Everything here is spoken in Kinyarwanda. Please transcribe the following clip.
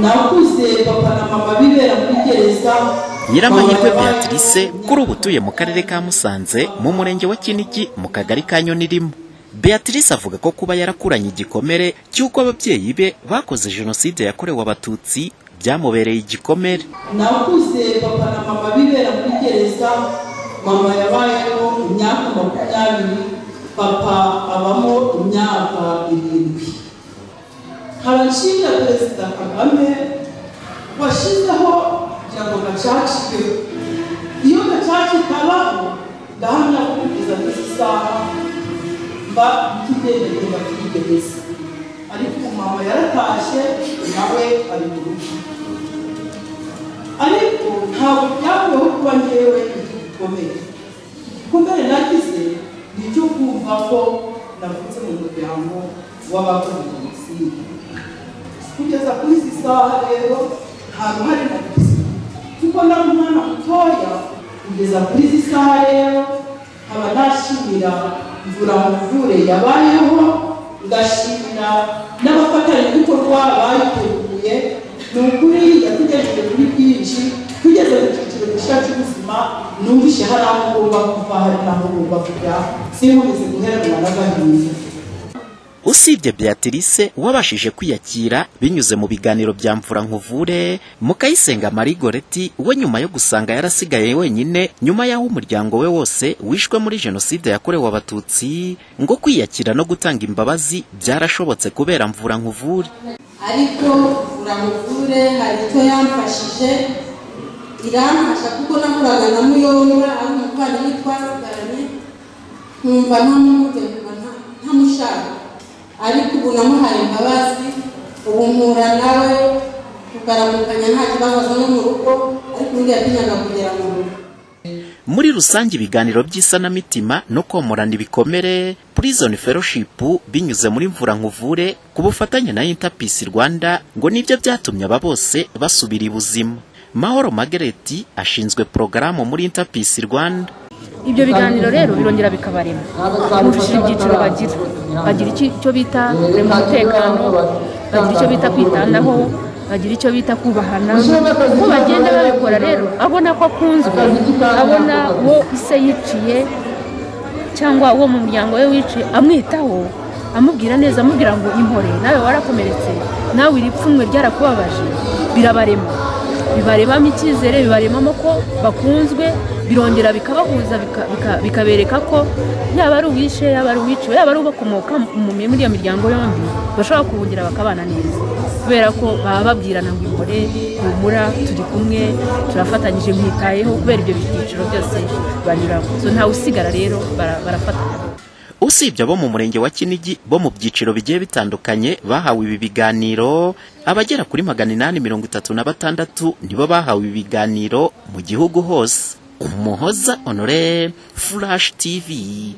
nakuze papa na mama bibera muri gereza. Nyiramahirwe Beatrice kuri ubu utuye mu karere ka Musanze mu murenge wa Kinigi mu kagari ka Nyonirimo. Beatrice avuga ko kuba yarakuranye igikomere cy'uko ababyeyi be bakoze jenoside yakorewe abatutsi byamubereye igikomere. Nakuze papa na mama bibera muri gereza, mama yabayeho imyaka 20, papa abamo imyaka 7. Harashinga Perezida Kagame washizeho cyangwa gacaci. Iyo gacaci kabaho ndahamya kugeza isaha mba kidende bakigereza. Ariko mama yaratashe nawe ari mu rugo. Ariko ntabwo byabaho kuba ngewe igikomere. Igikomere nagize nicyo kumva ko navutse mu muryango w'abakoze jenoside. Kugeza kuri izi saha rero ntabwo hari na bisi kuko nari umwana mutoya. Kugeza kuri izi saha rero nkaba nashimira Mvuramuvure yabayeho, ngashimira n'abafatanyabikorwa bayiteguye. Ni ukuri yatugejeje kuri byinshi, tugeze mu cyiciro gishya cy'ubuzima numvise hari aho ngomba kuva, hari n'aho ngomba kujya, sinkomeze guheranwa n'agahinda. Usibye Beatrice wabashije kwiyakira binyuze mu biganiro bya Mvurankuvure, Mukayisenga Marie Goreti we nyuma yo gusanga yarasigaye wenyine nyuma y'aho umuryango we wose wishwe muri jenoside yakorewe abatutsi, ngo kwiyakira no gutanga imbabazi byarashobotse kubera Mvurankuvure. Ariko Mvurankuvure hari icyo yamfashije, iramfasha kuko nahuraga na Muyomba ari umuvandimwe twasigaranye, nkumva ntamushaka. Ariko ubu namuhaye imbabazi, ubu mpura nawe tukaramukanya nta kibazo no mu rugo, ariko undi yatinyaga kugera mu rugo. Muri rusange ibiganiro by'isanamitima no komorana ibikomere Prison Fellowship binyuze muri Mvurankuvure ku bufatanye na Interpeace Rwanda ngo nibyo byatumye aba bose basubira ibuzima. Mahoro Margaret ashinzwe porogaramu muri Interpeace Rwanda. Ibyo biganiro rero birongera bikabarema mufishije ibyiciro bagira icyo bita umutekano, bagira icyo bita kwitanaho, bagira icyo bita kubahana. Ko bagenda babikora rero abona ko akunzwe, abona wo ise yiciye cyangwa uwo mu muryango we wiciye amwitaho, amubwira neza, amubwira ngo impore nawe warakomeretse, nawe iripfunwe ryarakubabaje, birabarema. Bibarebamo icyizere, bibaremamo ko bakunzwe, birongera bikabahuza, bikabereka ko yaba ari uwishe, yaba ari uwiciwe, yaba ari ubakomoka muri iyo miryango yombi bashobora kubugira bakabana neza, kubera ko baba babwirana ngo impore, humura, turi kumwe, turafatanyije, mwitayeho, kubera ibyo byiciro byose banyuramo. So ntawe usigara rero, barafatanya. Usibye abo mu murenge wa Kinigi bo mu byiciro bigiye bitandukanye bahawe ibi biganiro, abagera kuri 836 nibo bahawe ibi biganiro mu gihugu hose. Umuhoza Honore, Flash TV.